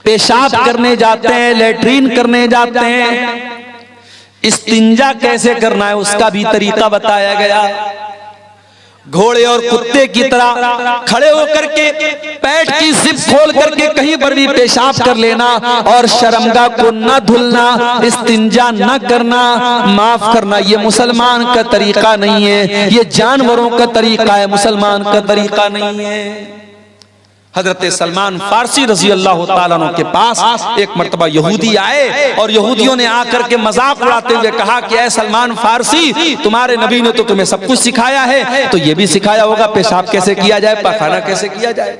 पेशाब करने जाते हैं, लेटरीन करने जाते हैं, इस्तिंजा कैसे करना है उसका भी तरीका बताया गया। घोड़े और कुत्ते की तरह खड़े होकर के पैंट की जिप खोल करके कहीं पर भी पेशाब कर लेना और शर्मगाह को न धुलना, इस्तिंजा न करना, माफ करना, ये मुसलमान का तरीका नहीं है, ये जानवरों का तरीका है, मुसलमान का तरीका नहीं है। हजरत सलमान फारसी रजी अल्लाह ताला अन्हु के पास एक मर्तबा यहूदी आए और यहूदियों ने आकर के मजाक उड़ाते हुए कहा कि ऐ सलमान फारसी, तुम्हारे नबी ने तो तुम्हें सब कुछ सिखाया है, तो ये भी सिखाया होगा पेशाब कैसे किया जाए, पखाना कैसे किया जाए।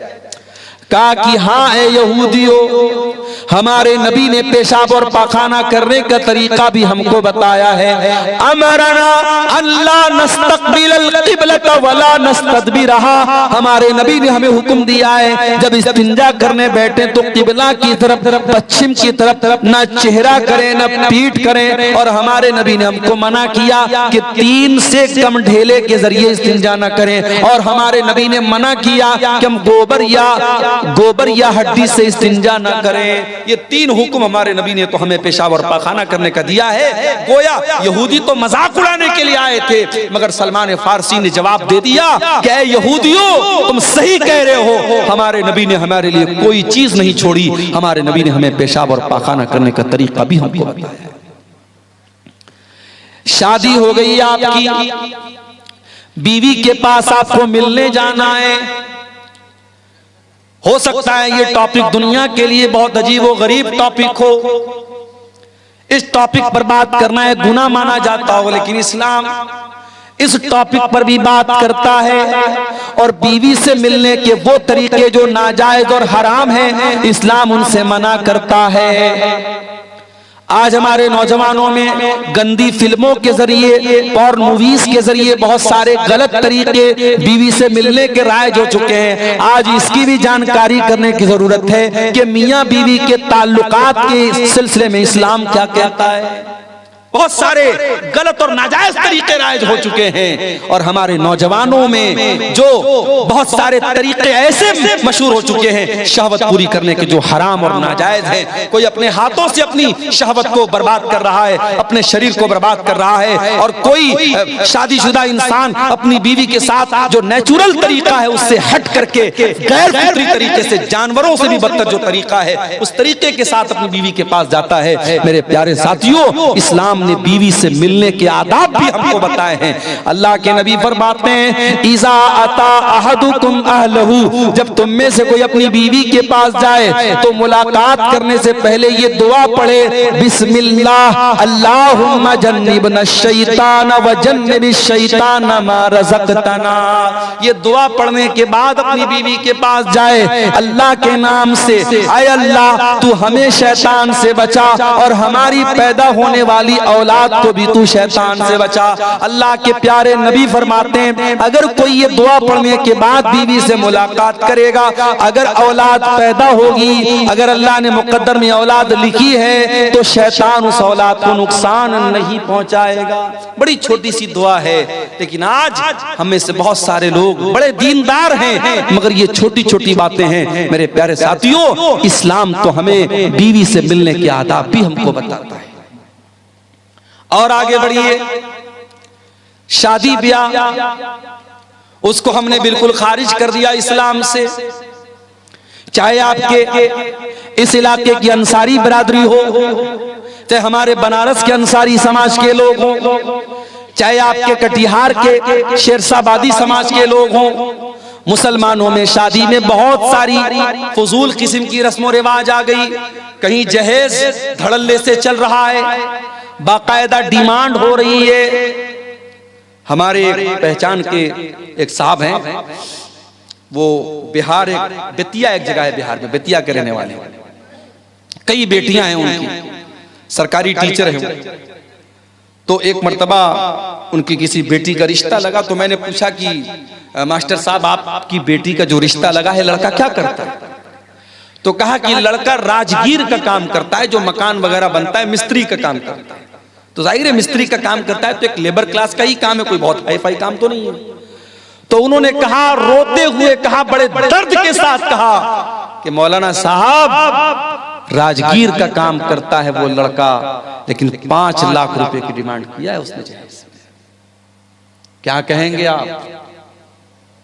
कहा कि हाँ ए यहूदियों, हमारे नबी ने पेशाब और पाखाना करने का तरीका भी हमको बताया है। अमरना अल्लाह नस्तकबिल क़िबलत वला नस्तदबिरहा, हमारे नबी ने हमें हुक्म दिया है जब इस्तिंजा करने बैठे तो किबला की तरफ, पश्चिम की तरफ न चेहरा करें न पीठ करें। और हमारे नबी ने हमको मना किया कि 3 से कम ढेले के जरिए इस्तिंजा न करें, और हमारे नबी ने मना किया कि हम गोबर या हड्डी से इस्तिंजा न करें। ये 3 हुक्म हमारे नबी ने तो हमें पेशाब और पाखाना करने का दिया है। गोया यहूदी तो मजाक उड़ाने के लिए आए थे, मगर सलमान फारसी ने जवाब दे दिया कि ऐ यहूदियों, तुम सही कह रहे हो, हमारे नबी ने हमारे लिए कोई चीज नहीं छोड़ी, हमारे नबी ने हमें पेशाब और पाखाना करने का तरीका भी हमको बताया। शादी हो गई आपकी, बीवी के पास आपको मिलने जाना है। हो सकता है ये टॉपिक दुनिया के लिए बहुत अजीब व गरीब टॉपिक हो, इस टॉपिक पर बात करना है गुनाह माना जाता हो, लेकिन इस्लाम इस टॉपिक पर भी बात करता है और बीवी से मिलने के वो तरीके जो नाजायज और हराम हैं, इस्लाम उनसे मना करता है। आज हमारे नौजवानों में गंदी फिल्मों के जरिए, पॉर्न मूवीज के जरिए बहुत सारे गलत तरीके बीवी से मिलने के राइज हो चुके हैं। आज इसकी भी जानकारी करने की जरूरत है कि मियां बीवी के ताल्लुकात के सिलसिले में इस्लाम क्या कहता है। बहुत सारे गलत और नाजायज तरीके राइज हो चुके हैं और हमारे नौजवानों में जो बहुत सारे तरीके ऐसे मशहूर हो चुके हैं शहवत पूरी करने के जो हराम और नाजायज हैं। कोई अपने हाथों से अपनी शहवत को बर्बाद कर रहा है, अपने शरीर को बर्बाद कर रहा है, और कोई शादीशुदा इंसान अपनी बीवी के साथ जो नेचुरल तरीका है उससे हट करके गैर फितरी तरीके से, जानवरों से भी बदतर जो तरीका है, उस तरीके के साथ अपनी बीवी के पास जाता है। मेरे प्यारे साथियों, इस्लाम ने बीवी से मिलने के आदाब भी हमको बताए हैं। अल्लाह के नबी फरमाते हैं, इज़ा अता अहदुकुम अहलहू, जब तुम में से कोई अपनी बीवी के पास जाए तो मुलाकात करने से पहले ये दुआ पढ़े, बिस्मिल्लाह अल्लाहुम्मा जन्निबना शैतान व जन्निबिश शैतान मा रज़क़तना। ये दुआ पढ़ने के बाद अपनी बीवी के पास जाए अल्लाह के नाम से, ऐ अल्लाह तू हमें शैतान से बचा और हमारी पैदा होने वाली औलाद को भी तू शैतान से बचा। अल्लाह के प्यारे नबी फरमाते हैं, अगर कोई ये दुआ पढ़ने के बाद बीवी से मुलाकात करेगा, अगर औलाद पैदा होगी, अगर अल्लाह ने मुकद्दर में औलाद लिखी है, तो शैतान उस औलाद को नुकसान नहीं पहुंचाएगा। बड़ी छोटी सी दुआ है, लेकिन आज हम में से बहुत सारे लोग बड़े दीनदार हैं, मगर ये छोटी छोटी बातें हैं। मेरे प्यारे साथियों, इस्लाम तो हमें बीवी से मिलने के आदाब भी हमको बताता है। और आगे बढ़िए, शादी ब्याह उसको हमने बिल्कुल खारिज कर दिया इस्लाम से। चाहे आपके इस इलाके की अंसारी बरादरी हो, चाहे हमारे बनारस के अंसारी समाज के लोग हों, चाहे आपके कटिहार के शेरशाबादी समाज के लोग हों, मुसलमानों में शादी में बहुत सारी फजूल किस्म की रस्म रिवाज आ गई। कहीं जहेज धड़ल्ले से चल रहा है, बाकायदा डिमांड हो रही है। हमारे पहचान के एक साहब हैं, वो बिहार, एक बेतिया एक जगह है बिहार में, बेतिया के रहने वाले, कई बेटियां हैं उनकी, सरकारी टीचर हैं। तो एक मर्तबा उनकी किसी बेटी का रिश्ता लगा, तो मैंने पूछा कि मास्टर साहब आपकी बेटी का जो रिश्ता लगा है लड़का क्या करता है? तो कहा कि लड़का राजगीर का काम करता है, जो मकान वगैरह बनता है मिस्त्री का काम करता है। तो जाहिर है मिस्त्री का काम करता है तो एक लेबर क्लास का ही काम है, कोई बहुत हाई फाई काम तो नहीं है। तो उन्होंने कहा, रोते हुए कहा, बड़े दर्द के साथ कहा कि मौलाना साहब राजगीर का काम करता है वो लड़का, लेकिन 5 लाख रुपए की डिमांड किया है उसने जहेज में। क्या कहेंगे आप?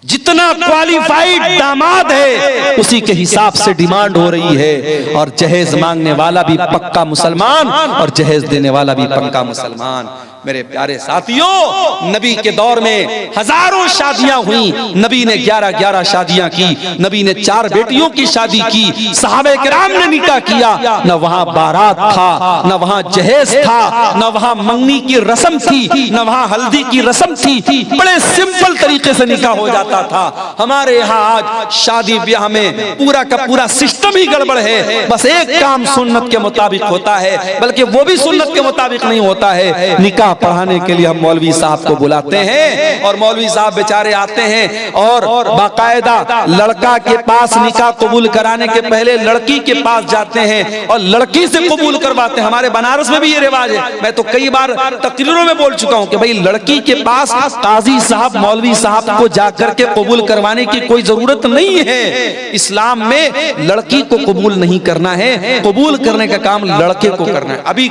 जितना क्वालिफाइड दामाद है उसी के हिसाब से डिमांड हो रही है, और जहेज मांगने वाला भी पक्का मुसलमान और जहेज देने वाला भी पक्का मुसलमान। मेरे प्यारे साथियों, नबी के दौर में हजारों शादियां हुई, नबी ने 11-11 शादियां की, नबी ने 4 बेटियों की शादी की, सहाबे किराम ने निकाह किया। न वहां बारात था, न वहां जहेज था, न वहां मंगनी की रस्म थी, न वहां हल्दी की रस्म थी। बड़े सिंपल तरीके से निकाह हो जाता था। हमारे यहाँ आज शादी ब्याह में पूरा का पूरा सिस्टम ही गड़बड़ है। बस एक काम सुन्नत के मुताबिक होता है, बल्कि वो भी सुन्नत के मुताबिक नहीं होता है। निकाह पढ़ाने के लिए हम मौलवी साहब को बुलाते हैं, और मौलवी साहब बेचारे आते हैं और बाकायदा लड़का के पास निकाह कबूल कराने के पहले लड़की के पास जाते हैं और लड़की से कबूल करवाते हैं। हमारे बनारस में भी ये रिवाज है। मैं तो कई बार तकरीरों में बोल चुका हूं कि भाई लड़की के पास काजी साहब मौलवी साहब को जाकर के कबूल करवाने की कोई जरूरत नहीं है। इस्लाम में लड़की को कबूल नहीं करना है, कबूल करने का काम लड़के को करना है। अभी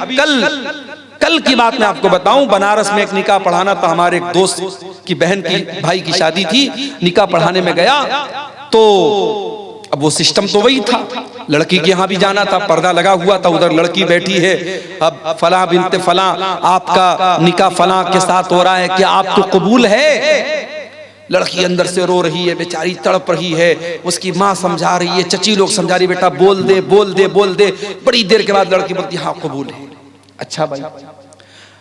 कल की बात मैं आपको बताऊं, बनारस में एक निकाह पढ़ाना था। हमारे एक दोस्त की बहन की भाई की शादी थी, निकाह पढ़ाने में गया तो अब वो सिस्टम तो वही था, लड़की के यहाँ भी जाना था, पर्दा लगा हुआ था, उधर लड़की बैठी है। अब फला बिनते फला आपका निकाह फला के साथ हो रहा है, क्या आपको कबूल है? लड़की अंदर से रो रही है, बेचारी तड़प रही है। उसकी माँ समझा रही है, चची लोग समझा रही, बेटा बोल दे बोल दे बोल दे। बड़ी देर के बाद लड़की बोलती हाँ कबूल है। अच्छा भाई,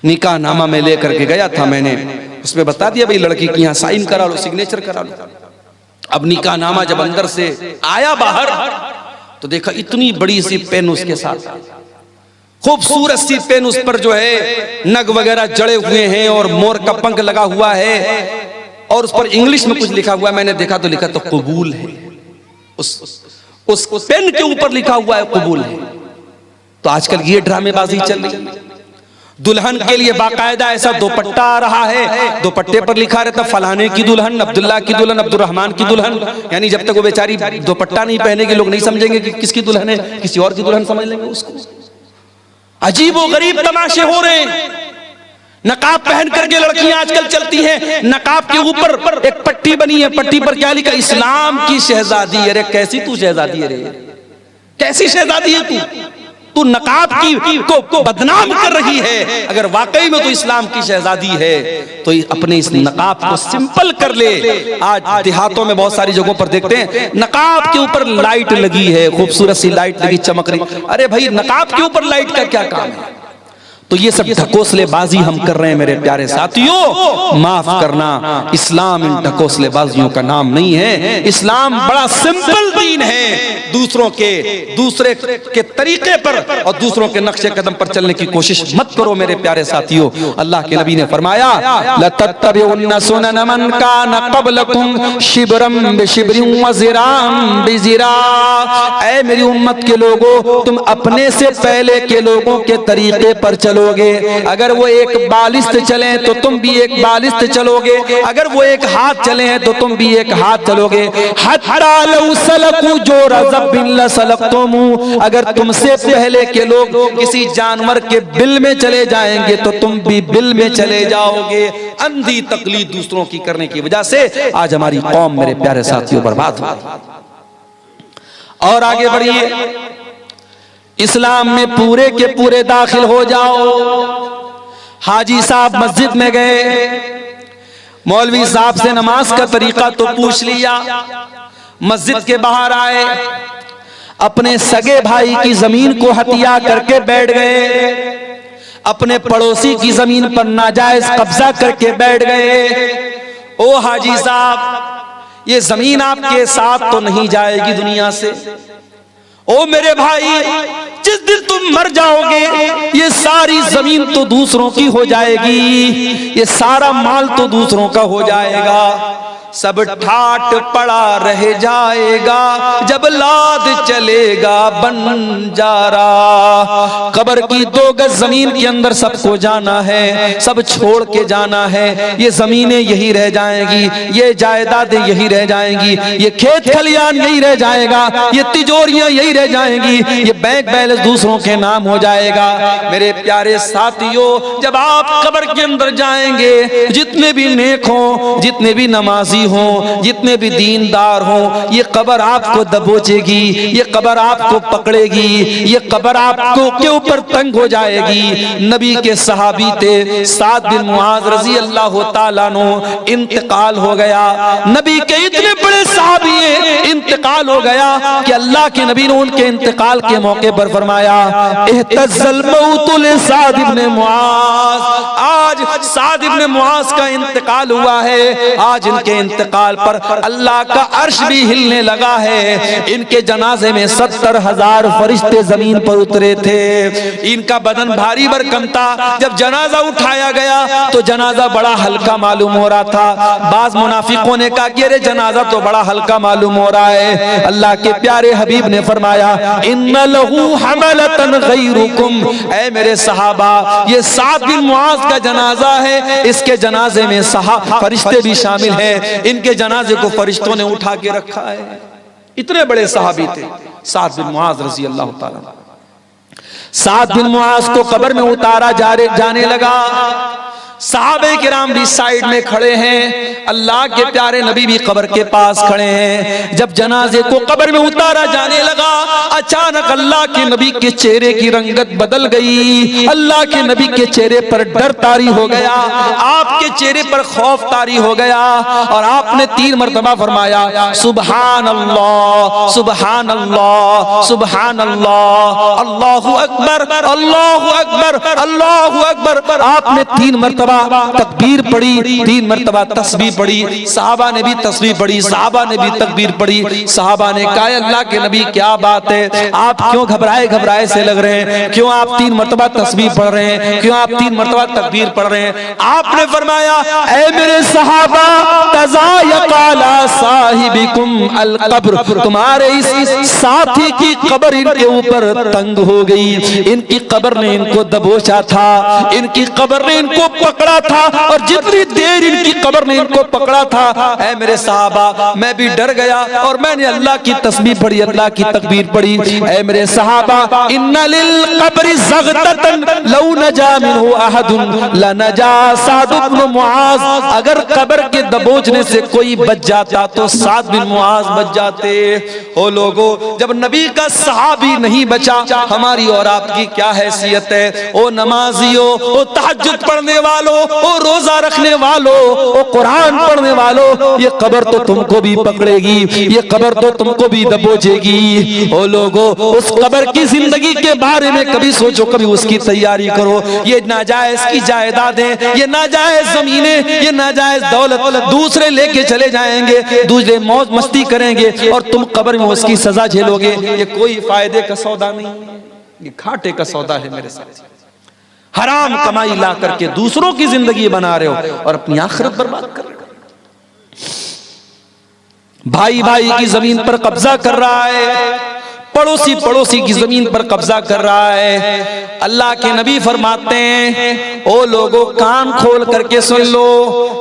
निकाह नामा में लेकर के गया था मैंने, उसमें बता दिया भाई लड़की की यहाँ साइन करा लो, सिग्नेचर करा लो। अब निकाह नामा जब अंदर से आया बाहर तो देखा इतनी बड़ी सी पेन उसके साथ, खूबसूरत सी पेन, उस पर जो है नग वगैरह जड़े हुए हैं और मोर का पंख लगा हुआ है, और उस पर इंग्लिश में कुछ लिखा हुआ है। मैंने देखा तो लिखा तो कबूल है, उस पेन के ऊपर लिखा हुआ है कबूल है। तो आजकल ये ड्रामेबाजी चल रही है। दुल्हन के लिए बाकायदा ऐसा दुपट्टा आ रहा है, दुपट्टे पर लिखा रहता फलाने की दुल्हन, अब्दुल्ला की दुल्हन, अब्दुर्रहमान की दुल्हन। यानी जब तक वो बेचारी दुपट्टा नहीं पहनेगी लोग नहीं समझेंगे कि किसकी दुल्हन है, किसी और की दुल्हन समझ लेंगे उसको। अजीब व गरीब तमाशे हो रहे हैं। नकाब पहन करके लड़कियां आजकल चलती हैं, नकाब के ऊपर एक पट्टी बनी है, पट्टी पर क्या लिखा? इस्लाम की शहजादी। अरे कैसी तू शहजादी है रे, कैसी शहजादी है तू नकाब की को बदनाम कर रही है। अगर वाकई में तो इस्लाम की शहजादी है तो अपने इस नकाब को सिंपल कर ले। आज देहातों में बहुत सारी जगहों पर देखते हैं नकाब के ऊपर लाइट लगी है, खूबसूरत सी लाइट लगी चमक रही। अरे भाई नकाब के ऊपर लाइट का क्या काम है? तो ये सब ढकोसलेबाजी हम कर रहे हैं मेरे प्यारे साथियों। माफ करना, इस्लाम इन ढकोसलेबाजियों का नाम नहीं है। इस्लाम बड़ा सिंपल दीन है। दूसरे के तरीके पर और दूसरों के नक्शे कदम पर चलने की कोशिश मत करो मेरे प्यारे साथियों। अल्लाह के नबी ने फरमाया लतत्तबिउन्ना सुनन मन कान क़ब्लकुम शिब्रम बिशिब्रिन व ज़िराम बिज़िरा। ऐ मेरी उम्मत के लोगों, तुम अपने से पहले के लोगों के तरीके पर चलोगे। अगर वो एक बालिस्त चले तो तुम भी एक बालिस्त चलोगे, अगर वो एक हाथ चले हैं तो तुम भी एक हाथ चलोगे। हत्ता लौ सलकू जो रज़ब बिन सलकतुमू। अगर तुमसे पहले के लोग किसी जानवर के बिल में चले जाएंगे तो तुम भी बिल में चले जाओगे। अंधी तकलीद दूसरों की करने की वजह से आज हमारी कौम मेरे प्यारे साथियों बर्बाद हो। और आगे बढ़िए, इस्लाम में पूरे के पूरे दाखिल हो जाओ। हाजी साहब मस्जिद में गए, मौलवी साहब से नमाज का तरीका तो पूछ लिया, मस्जिद के बाहर आए, अपने सगे भाई की जमीन को हत्या करके बैठ गए, अपने पड़ोसी की जमीन पर नाजायज कब्जा करके बैठ गए। ओ हाजी साहब, ये जमीन आपके साथ तो नहीं जाएगी दुनिया से। ओ मेरे भाई, जिस दिन तुम मर जाओगे ये सारी जमीन तो दूसरों की हो जाएगी, ये सारा माल तो दूसरों का हो जाएगा, सब ठाट पड़ा रह जाएगा जब लाद चलेगा बंजारा। कब्र की 2 गज जमीन के अंदर सबको जाना है, सब छोड़ के जाना है। ये जमीनें यही रह जाएंगी, ये जायदादें यही रह जाएंगी, ये खेत खलियान यही रह जाएगा, ये तिजोरियां यही रह जाएंगी, ये बैंक बैलेंस दूसरों के नाम हो जाएगा। मेरे प्यारे साथियों, जब आप कब्र के अंदर जाएंगे, जितने भी नेक हों, जितने भी नमाजी हों, जितने भी दीनदार हों, ये कब्र आपको दबोचेगी, ये कब्र आपको पकड़ेगी, ये कब्र आपको के ऊपर तंग हो जाएगी। नबी के सहाबी थे साद बिन मुआज रजी अल्लाह तआला नो, इंतकाल हो गया। नबी के इतने बड़े सहाबी हैं, इंतकाल हो गया कि अल्लाह के नबी ने उनके इंतकाल के मौके पर फरमाया, इhtazal मौतु li साद इब्न मुआज। आज साद इब्न मुआज का इंतकाल हुआ है। आज इनके इंतकाल पर अल्लाह का अर्श भी हिलने लगा है। इनके जनाजे में 70,000 फरिश्ते जमीन पर उतरे थे। इनका बदन भारी भरकम था। जब जनाजा उठाया गया तो जनाजा बड़ा हल्का मालूम हो रहा था। बाज मुनाफिकों ने कहा कि अरे जनाजा तो बड़ा हल्का मालूम हो रहा है। अल्लाह के प्यारे हबीब ने फरमाया, इन्ना लहू हमलतन गैरुकुम। ऐ मेरे सहाबा, ये साद बिन मुआज का जनाजा है, इसके जनाजे में फरिश्ते भी शामिल हैं। इनके जनाजे को फरिश्तों ने उठा के रखा है। इतने बड़े सहाबी थे साद बिन मुआज रजी अल्लाह तआला। साद बिन मुआज को कब्र में उतारा जाने लगा। सहाबे किराम भी साइड में खड़े हैं, अल्लाह के प्यारे नबी भी कब्र के पास खड़े हैं। जब जनाजे को कब्र में उतारा जाने लगा, अचानक अल्लाह के नबी के चेहरे की रंगत बदल गई। अल्लाह के नबी के चेहरे पर डर तारी हो गया, आपके चेहरे पर खौफ तारी हो गया और आपने 3 मरतबा फरमाया, सुबहान अल्लाह, सुबहान अल्लाह, सुबहान अल्लाह, अल्लाहु अकबर, अल्लाहु अकबर, अल्लाहु अकबर। आपने 3 मरतबा तकबीर पढ़ी, 3 मरतबा तस्बीह पढ़ी। साहबा ने भी तस्बीह पढ़ी, साहबा ने भी तकबीर पढ़ी। साहबा ने कहा, अल्लाह के नबी क्या बात है, आप क्यों घबराए से लग रहे हैं, क्यों आप 3 मरतबा तस्बीह पढ़ रहे हैं, क्यों आप 3 मरतबा तकबीर पढ़ रहे हैं। आपने फरमाया, ऐ मेरे सहाबा, तज़ायक़ाला साहिबिकुम अल क़ब्र, तुम्हारे इस साथी की कब्र इनके ऊपर तंग हो गई। इनकी कब्र ने इनको दबोचा था, इनकी कब्र ने इनको पकड़ा था और जितनी देर इनकी कब्र ने इनको पकड़ा था, ऐ मेरे सहाबा, मैं भी डर गया और मैंने अल्लाह की तस्बीह पढ़ी, अल्लाह की तकबीर पढ़ी। ऐ मेरे सहाबा, इन्ना लिल क़ब्रि ज़ग़ततन लौ नजा मिन्हु अहदुन लनजा साद इब्न मुआज। अगर कब्र के दबोचने से कोई बच जाता तो साद बिन मुआज बच जाते। ओ लोगो, जब नबी का सहाबी नहीं बचा, हमारी और आपकी क्या हैसियत है। ओ नमाजियों, ओ तहज्जुद पढ़ने वालों, ओ रोजा रखने वालों, ओ कुरान पढ़ने वालों, ये कब्र तो तुमको भी पकड़ेगी, ये कब्र तो तुमको भी दबोचेगी। ओ लोगो, उस कब्र की जिंदगी के बारे में कभी सोचो, कभी उसकी तैयारी करो। ये नाजायज की जायदादें, ये नाजायज जमीनें, ये नाजायज दौलत दूसरे लेके चले जाएंगे, दूसरे मौज मस्ती करेंगे और तुम कब्र में उसकी सजा झेलोगे। ये कोई फायदे का सौदा नहीं, ये घाटे का सौदा है मेरे साथ। हराम कमाई ला करके दूसरों की जिंदगी बना रहे हो और अपनी आखिरत बर्बाद कर रहे हो। भाई भाई की जमीन पर कब्जा कर रहा है, पड़ोसी पड़ोसी की जमीन पर कब्जा कर रहा है। अल्लाह के नबी फरमाते हैं, ओ लोगों, कान खोल करके सुन लो,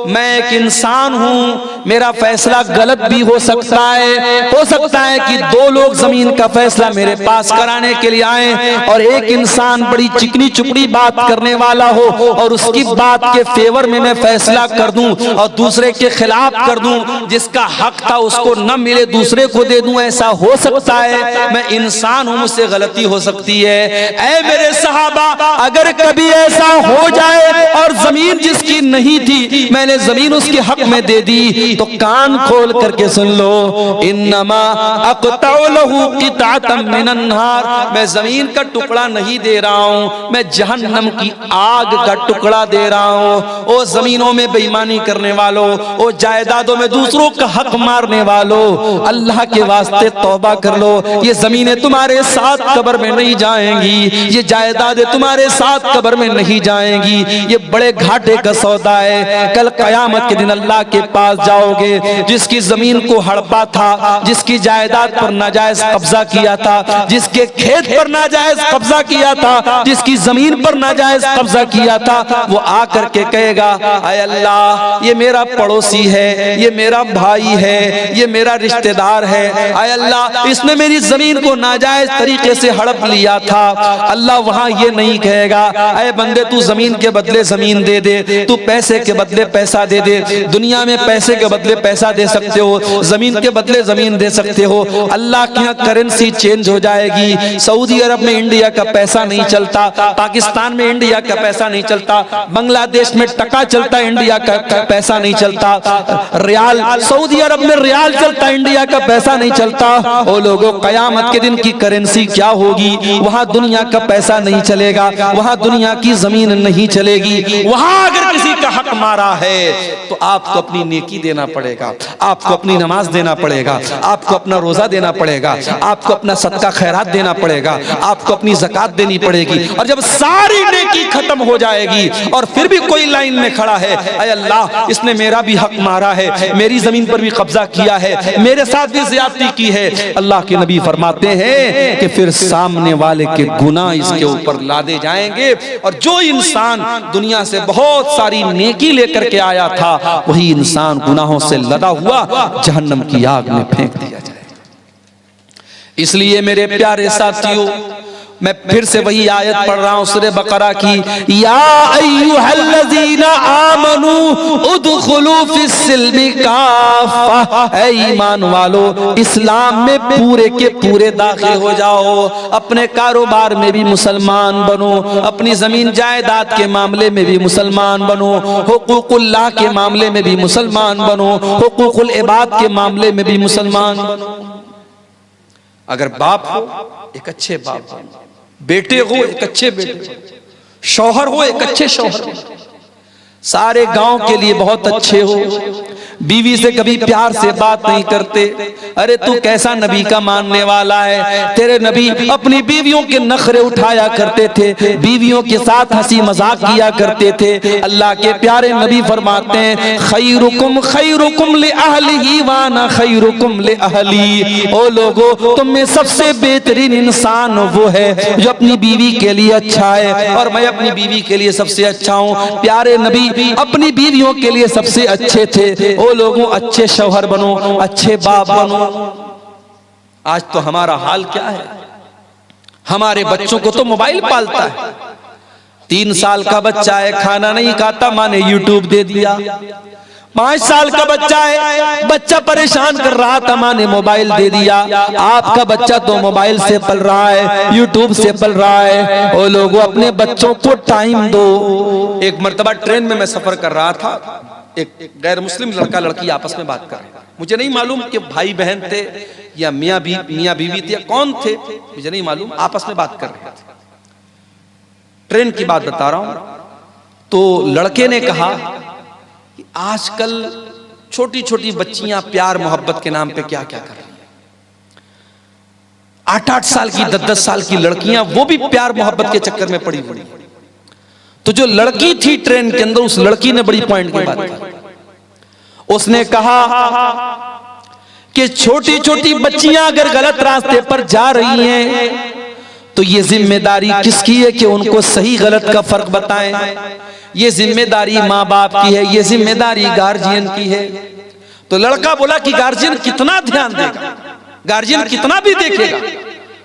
मैं एक इंसान हूं, मेरा फैसला गलत भी हो सकता है। हो सकता है कि 2 लोग जमीन का फैसला मेरे पास कराने के लिए आए और एक इंसान बड़ी चिकनी चुपड़ी बात करने वाला हो और उसकी बात के फेवर में मैं फैसला कर दूं और दूसरे के खिलाफ कर दूं, जिसका हक था उसको न मिले दूसरे को दे दूं। ऐसा हो सकता है, मैं इंसान हूं, मुझसे गलती हो सकती है। ऐ मेरे सहाबा, अगर कभी ऐसा हो जाए और जमीन जिसकी नहीं थी मैंने जमीन उसके हक में दे दी, तो कान खोल करके सुन लो, इन्नमा अक़तउ लहू क़िताअतम मिनन नार, मैं जमीन का टुकड़ा नहीं दे रहा हूं, मैं जहन्नम की आग का टुकड़ा दे रहा हूं। ओ जमीनों में बेईमानी करने वालों, ओ जायदादों में दूसरों का हक मारने वालों, अल्लाह के वास्ते तौबा कर लो। ये जमीन जमीनें तुम्हारे साथ कब्र में नहीं जाएंगी, ये जायदादें तुम्हारे साथ कब्र में नहीं जाएंगी, ये बड़े घाटे का सौदा है। कल कयामत के दिन अल्लाह के पास जाओगे, जिसकी जमीन को हड़पा था, जिसकी जायदाद पर नाजायज कब्जा किया था, जिसके खेत पर नाजायज कब्जा किया था, जिसकी जमीन पर नाजायज कब्जा किया था, वो आकर के कहेगा, आय अल्लाह ये मेरा पड़ोसी है, ये मेरा भाई है, ये मेरा रिश्तेदार है, आय अल्लाह इसने मेरी जमीन को नाजायज तरीके से हड़प लिया था। अल्लाह वहां ये नहीं कहेगा, अय बंदे तू जमीन के बदले जमीन दे दे, तू पैसे के बदले पैसा दे दे। दुनिया में पैसे के बदले पैसा दे सकते हो, जमीन के बदले जमीन दे सकते हो। अल्लाह के यहाँ करेंसी चेंज हो जाएगी। सऊदी अरब में इंडिया का पैसा नहीं चलता, पाकिस्तान में इंडिया का पैसा नहीं चलता, बांग्लादेश में टका चलता, इंडिया का पैसा नहीं चलता, रियाल सऊदी अरब में रियाल चलता, इंडिया का पैसा नहीं चलता। ओ लोगों, कयामत के दिन की करेंसी क्या होगी? वहां दुनिया का पैसा नहीं चलेगा, वहां दुनिया की जमीन नहीं चलेगी। वहां अगर किसी का हक मारा है तो आपको अपनी नेकी देना पड़ेगा, आपको अपनी नमाज देना पड़ेगा, आपको अपना रोजा देना पड़ेगा, आपको अपना सदका खैरात देना पड़ेगा, आपको अपनी ज़कात देनी पड़ेगी। और जब सारी नेकी खत्म हो जाएगी और फिर भी कोई लाइन में खड़ा है, अय अल्लाह इसने मेरा भी हक मारा है, मेरी जमीन पर भी कब्जा किया है, मेरे साथ भी ज्यादती की है, अल्लाह के नबी फरमाते हैं कि फिर सामने वाले के गुनाह इसके ऊपर लादे जाएंगे और जो इंसान दुनिया से बहुत सारी नेकी लेकर के आया था, वही इंसान गुनाहों से लदा हुआ जहन्नम की आग में फेंक दिया जाए। इसलिए मेरे प्यारे साथियों, मैं फिर से वही आयत पढ़ रहा हूं सूरह बकरा की, या अय्युहल्लज़ीना आमनू उदखुलू फिस्सिल्मि काफ़ा, ऐ ईमान वालो इस्लाम में पूरे के पूरे दाखिल हो जाओ। अपने कारोबार में भी मुसलमान बनो, अपनी जमीन जायदाद के मामले में भी मुसलमान बनो, हुकूकुल्लाह के मामले में भी मुसलमान बनो, हुकूकुल इबाद के मामले में भी मुसलमान बनो। अगर बाप हो एक अच्छे बाप बनो, बेटे हो एक अच्छे बेटे, शौहर हो एक अच्छे शौहर, सारे गांव के लिए बहुत अच्छे हो। बीवी से कभी प्यार से बात नहीं करते, अरे तू कैसा नबी का मानने वाला है? तेरे नबी अपनी बीवियों के नखरे उठाया करते थे, बीवियों के साथ हंसी मजाक किया करते थे। अल्लाह के प्यारे नबी फरमाते हैं, खैरुकुम खैरुकुम ले अहलिही वाना खैरुकुम ले अहली। ओ लोगों, तुम में सबसे बेहतरीन इंसान वो है जो अपनी बीवी के लिए अच्छा है, और मैं अपनी बीवी के लिए सबसे अच्छा हूँ। प्यारे नबी अपनी बीवियों के लिए सबसे अच्छे थे। ओ लोगों, अच्छे शौहर बनो, अच्छे बाप बनो। आज तो हमारा हाल क्या है? हमारे बच्चों को तो मोबाइल पालता है। 3 साल का बच्चा है, खाना नहीं खाता, माँ ने यूट्यूब दे दिया। 5 साल का बच्चा है, बच्चा परेशान कर रहा था, माँ ने मोबाइल दे दिया। आपका बच्चा तो मोबाइल से पल रहा है, यूट्यूब से पल रहा है। ओ लोगों, अपने बच्चों को टाइम दो। एक मर्तबा ट्रेन में मैं सफर कर रहा था, एक गैर मुस्लिम लड़का लड़की आपस में बात कर रहे, मुझे नहीं मालूम कि भाई बहन थे या मियाँ बीवी थे या कौन थे, मुझे नहीं मालूम, आपस में बात कर रहे थे। ट्रेन की बात बता रहा हूं। तो लड़के ने कहा कि आजकल छोटी छोटी बच्चियां प्यार मोहब्बत के नाम पे क्या क्या कर रही हैं। 8-8 साल की 10-10 साल की लड़कियां, वो भी प्यार मोहब्बत के चक्कर में पड़ी हुई। तो जो लड़की थी ट्रेन के अंदर, उस लड़की ने बड़ी पॉइंट की बात की। उसने कहा कि छोटी छोटी बच्चियां अगर गलत रास्ते पर जा रही हैं तो ये जिम्मेदारी किसकी है कि उनको सही गलत का फर्क बताएं? ये जिम्मेदारी माँ बाप की है, ये जिम्मेदारी गार्जियन की है। तो लड़का बोला कि गार्जियन कितना ध्यान देगा, गार्जियन कितना भी देखेगा।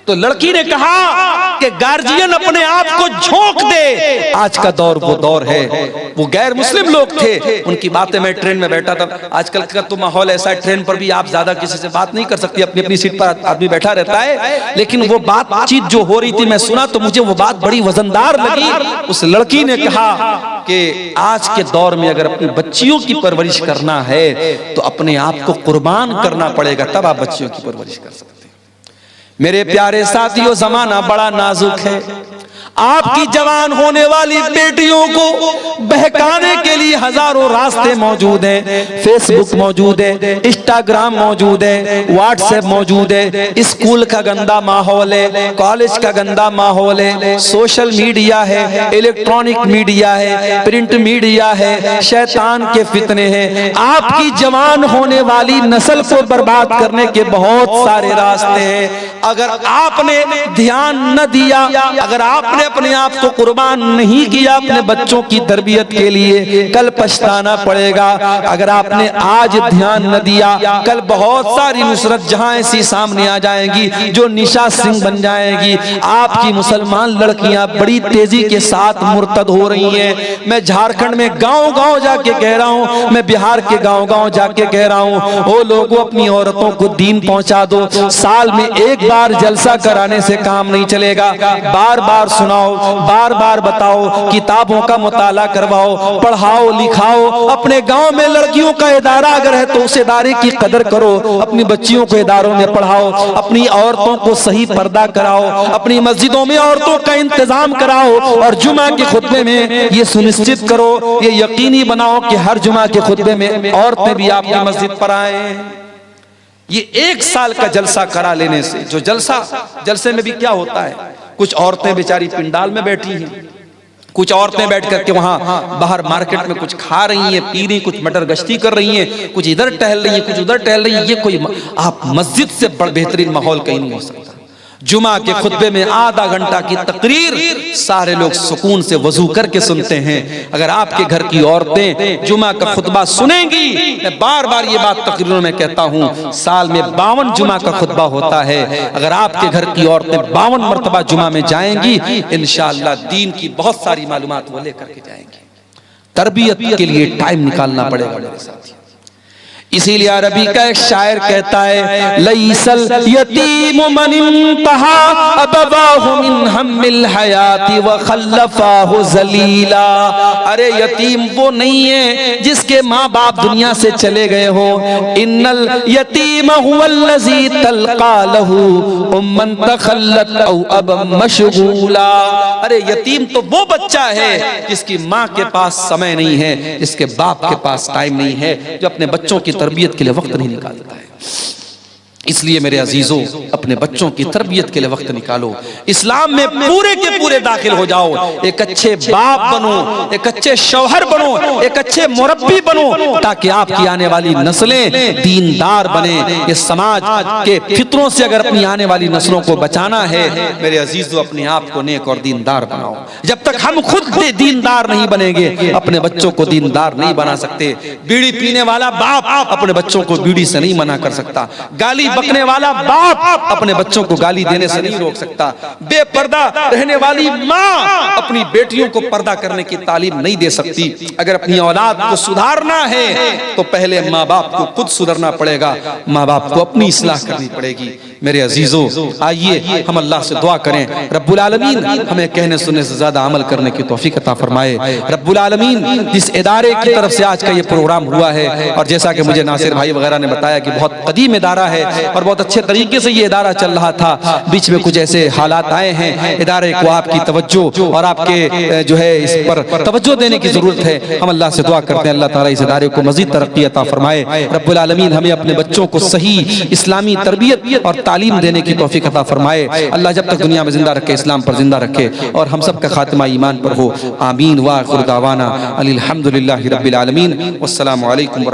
तो लड़की ने कहा कि गार्जियन अपने आप को झोंक दे। आज का दौर वो दौर है। वो गैर मुस्लिम लोग थे, उनकी बातें, मैं ट्रेन में बैठा था। आजकल का तो माहौल ऐसा है, ट्रेन पर भी आप ज्यादा किसी से बात नहीं कर सकती, अपनी अपनी सीट पर आदमी बैठा रहता है। लेकिन वो बातचीत जो हो रही थी, मैं सुना तो मुझे वो बात बड़ी वजनदार लगी। उस लड़की ने कहा कि आज के दौर में अगर अपनी बच्चियों की परवरिश करना है तो अपने आप को कुर्बान करना पड़ेगा, तब आप बच्चियों की परवरिश कर सकते हैं। मेरे प्यारे साथियों, जमाना बड़ा नाजुक है। आपकी जवान होने वाली बेटियों को बहकाने के लिए हजारों रास्ते मौजूद हैं। फेसबुक मौजूद है, इंस्टाग्राम मौजूद है, व्हाट्सएप मौजूद है, स्कूल का गंदा माहौल है, कॉलेज का गंदा माहौल है, सोशल मीडिया है, इलेक्ट्रॉनिक मीडिया है, प्रिंट मीडिया है, शैतान के फितने हैं। आपकी जवान होने वाली नस्ल को बर्बाद करने के बहुत सारे रास्ते हैं। अगर आपने ध्यान न दिया, अगर आपने अपने आप को कुर्बान नहीं किया अपने बच्चों की तरबियत के लिए, कल पछताना पड़ेगा। अगर आपने आज ध्यान न दिया, कल बहुत सारी नुसरत जहां ऐसी सामने आ जाएंगी जो निशा सिंह बन जाएगी। आपकी मुसलमान लड़कियां बड़ी तेजी के साथ मुर्तद हो रही हैं। मैं झारखंड में गांव-गांव जाके कह रहा हूं, मैं बिहार के गांव-गांव जाके कह रहा हूं, ओ लोगों अपनी औरतों को दीन पहुंचा दो। साल में एक बार जलसा कराने से काम नहीं चलेगा। बार बार सुनाओ, बार बार बताओ, किताबों का मुताला करवाओ, पढ़ाओ लिखाओ। अपने गांव में लड़कियों का इदारा अगर है तो उस इदारे की कदर करो। अपनी बच्चियों को इदारों में पढ़ाओ, अपनी औरतों को सही पर्दा कराओ, अपनी मस्जिदों में औरतों का इंतजाम कराओ और जुमा के खुतबे में ये सुनिश्चित करो, ये यकीनी बनाओ कि हर जुमा के खुतबे में औरतें भी आपकी मस्जिद पर आए। ये एक साल का जलसा करा लेने से, जो जलसे में भी क्या होता है, कुछ औरतें बेचारी पिंडाल में बैठी हैं, कुछ औरतें बैठ करके वहां बाहर मार्केट में कुछ खा रही हैं, पी रही, कुछ मटर गश्ती कर रही हैं, कुछ इधर टहल रही हैं, कुछ उधर टहल रही हैं। ये कोई आप मस्जिद से बड़ा बेहतरीन माहौल कहीं नहीं हो सकता। जुमा के खुतबे में आधा घंटा की तकरीर सारे लोग सुकून से वजू करके सुनते हैं। अगर आपके घर की औरतें जुमा का खुतबा सुनेंगी, मैं बार बार ये बात तकरीरों में कहता हूं, साल में 52 जुमा का खुतबा होता है। अगर आपके घर की औरतें 52 मरतबा जुमा में जाएंगी, इंशाअल्लाह दीन की बहुत सारी मालूमात वो लेकर के जाएंगी। तरबियत के लिए टाइम निकालना पड़ेगा मेरे साथी। इसीलिए अरबी का एक शायर कहता है, लईसल यतीम मन इंतहा अबवाहु मिन हम्मिल हयाती व खल्लफाहु जलीला। अरे यतीम वो नहीं है जिसके माँ बाप दुनिया से चले गए हो। इन्नल यतीम हुवल्लज़ी तल्का लहू उम्मन तखल्लत औ अब मशगूला। अरे यतीम तो वो बच्चा है जिसकी माँ के पास समय नहीं है, जिसके बाप के पास टाइम नहीं है, जो अपने बच्चों की तरबियत के लिए वक्त नहीं निकालता है। इसलिए मेरे अजीजों, अपने बच्चों की तरबियत के लिए वक्त निकालो। इस्लाम में पूरे के पूरे दाखिल हो जाओ। एक अच्छे बाप बनो, एक अच्छे शौहर बनो, एक अच्छे मुरब्बी बनो, ताकि आपकी आने वाली नस्लें दीनदार बने। ये समाज के फितरों से अगर अपनी आने वाली नस्लों को बचाना है, मेरे अजीजों, अपने आप को नेक और दीनदार बनाओ। जब तक हम खुद दीनदार नहीं बनेंगे, अपने बच्चों को दीनदार नहीं बना सकते। बीड़ी पीने वाला बाप अपने बच्चों को बीड़ी से नहीं मना कर सकता। गाली बकने वाला बाप अपने बच्चों को गाली देने से नहीं रोक सकता। बेपर्दा रहने वाली माँ अपनी बेटियों को पर्दा करने की तालीम नहीं दे सकती। अगर अपनी औलाद को सुधारना है तो पहले माँ बाप को खुद सुधरना पड़ेगा, माँ बाप को अपनी इस्लाह करनी पड़ेगी। मेरे अजीजों, आइए हम अल्लाह से दुआ करें, रब्बुल आलमीन हमें कहने सुनने से ज्यादा अमल करने की तौफीक अता फरमाए। रब्बुल आलमीन जिस इदारे की तरफ से आज का ये प्रोग्राम हुआ है, और जैसा कि मुझे नासिर भाई वगैरह ने बताया कि बहुत कदीम इदारा है और बहुत अच्छे तरीके से ये इदारा चल रहा था, बीच में कुछ ऐसे हालात आए हैं, इदारे को आपकी तवज्जो और आपके जो है इस पर तवज्जो देने की जरूरत है। हम अल्लाह से दुआ करते हैं अल्लाह ताला इस इदारे को मजीद तरक्की अता फरमाए। रब्बुल आलमीन हमें अपने बच्चों को सही इस्लामी तरबियत और तालीम देने की तौफीक अता फरमाए। अल्लाह जब तक दुनिया में जिंदा रखे, इस्लाम पर जिंदा रखे और हम सब का खात्मा ईमान पर हो। आमीन। व आखिर दावाना अनिल हम्दुलिल्लाहि रब्बिल आलमीन। वस्सलामु अलैकुम।